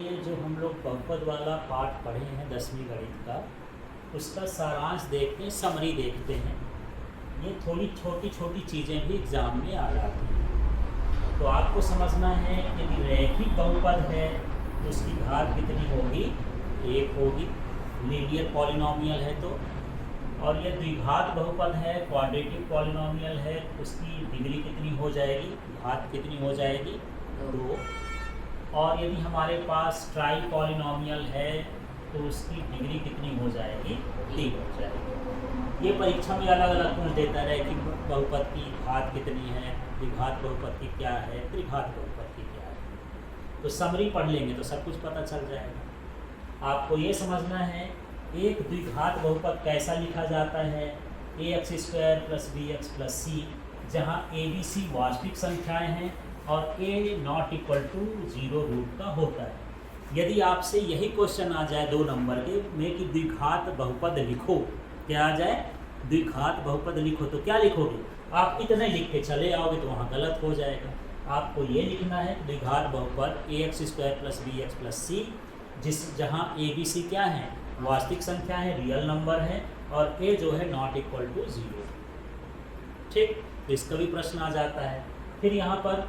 ये जो हम लोग बहुपद वाला पार्ट पढ़े हैं 10वीं गणित का, उसका सारांश देखते हैं, समरी देखते हैं। ये थोड़ी छोटी छोटी चीज़ें भी एग्ज़ाम में आ जाती हैं। तो आपको समझना है कि यदि रैखिक बहुपद है तो उसकी घात कितनी होगी, 1 होगी, लीनियर पॉलिनोमियल है तो। और ये द्विघात बहुपद है, क्वाड्रेटिक पॉलिनोमियल है, उसकी डिग्री कितनी हो जाएगी, घात कितनी हो जाएगी, 2। और यदि हमारे पास ट्राई पॉलिनोमियल है तो उसकी डिग्री कितनी हो जाएगी, 3 हो जाएगी। ये परीक्षा में अलग अलग पूछ देता है कि बहुपद की घात कितनी है, द्विघात बहुपद की क्या है, त्रिघात बहुपद की क्या है। तो समरी पढ़ लेंगे तो सब कुछ पता चल जाएगा। आपको ये समझना है एक द्विघात बहुपद कैसा लिखा जाता है, ax² + bx + c, जहाँ a b c वास्तविक संख्याएं हैं और a ≠ 0 रूट का होता है। यदि आपसे यही क्वेश्चन आ जाए 2 नंबर के में कि द्विघात बहुपद लिखो, क्या आ जाए, द्विघात बहुपद लिखो, तो क्या लिखोगे आप, इतने लिख के चले आओगे तो वहाँ गलत हो जाएगा। आपको ये लिखना है द्विघात बहुपद ax² + bx + c, जहाँ a b c क्या है, वास्तविक संख्या है, रियल नंबर है, और a जो है ≠ 0। ठीक, इसका भी प्रश्न आ जाता है। फिर यहाँ पर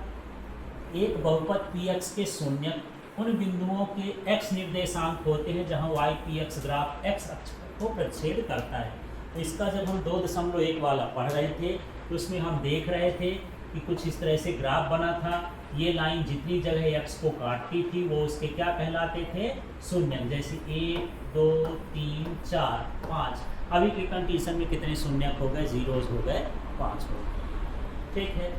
एक बहुपद px के शून्यक उन बिंदुओं के x निर्देशांक होते हैं जहां y px ग्राफ x अक्ष को प्रच्छेद करता है। तो इसका जब हम 2.1 वाला पढ़ रहे थे तो उसमें हम देख रहे थे कि कुछ इस तरह से ग्राफ बना था। ये लाइन जितनी जगह x को काटती थी वो उसके क्या कहलाते थे, शून्यक। जैसे 1 2 3 4 5, अभी की कंडीशन में कितने शून्यक हो गए, जीरोज हो गए, 5 हो गए। ठीक है,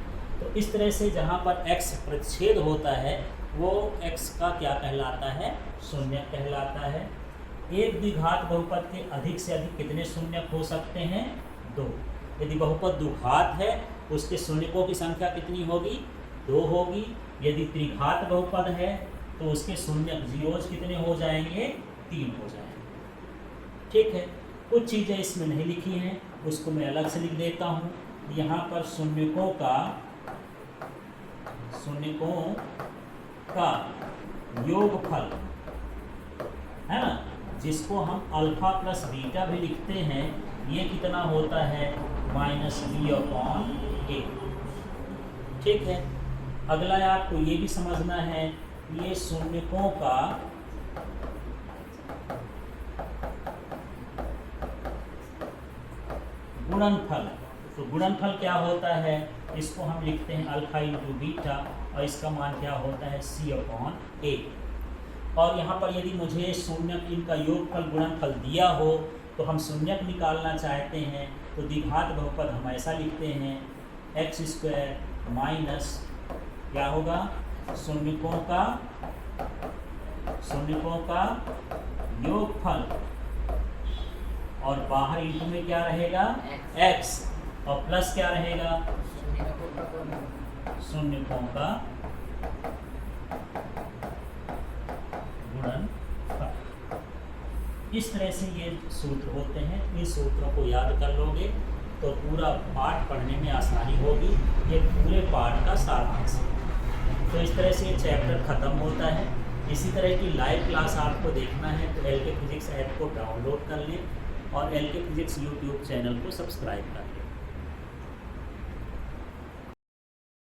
तो इस तरह से जहाँ पर x प्रच्छेद होता है वो x का क्या कहलाता है, शून्यक कहलाता है। एक द्विघात बहुपद के अधिक से अधिक कितने शून्यक हो सकते हैं, 2। यदि बहुपद द्विघात है उसके शून्यकों की संख्या कितनी होगी, 2 होगी। यदि त्रिघात बहुपद है तो उसके शून्यक जीरोज कितने हो जाएंगे, 3 हो जाएंगे। ठीक है, कुछ चीज़ें इसमें नहीं लिखी हैं, उसको मैं अलग से लिख देता हूँ। यहाँ पर शून्यकों का योगफल है ना, जिसको हम अल्फा प्लस बीटा भी लिखते हैं, ये कितना होता है, -b/a। ठीक है, अगला आपको ये भी समझना है, ये शून्यकों का गुणनफल। तो गुणनफल क्या होता है, इसको हम लिखते हैं अल्फा × बीटा, और इसका मान क्या होता है, c/a। और यहाँ पर यदि मुझे शून्यक इनका योगफल गुणनफल दिया हो तो हम शून्यक निकालना चाहते हैं तो द्विघात बहुपद हम ऐसा लिखते हैं, x² माइनस क्या होगा, शून्यकों का योगफल, और बाहर इंटू में क्या रहेगा, x, और प्लस क्या रहेगा, शून्यकों का गुणनफल। इस तरह से ये सूत्र होते हैं। इन सूत्रों को याद कर लोगे तो पूरा पाठ पढ़ने में आसानी होगी। ये पूरे पाठ का सारांश है। तो इस तरह से ये चैप्टर ख़त्म होता है। इसी तरह की लाइव क्लास आपको देखना है तो LK फिजिक्स ऐप को डाउनलोड कर लें और LK फिजिक्स यूट्यूब चैनल को सब्सक्राइब कर लें।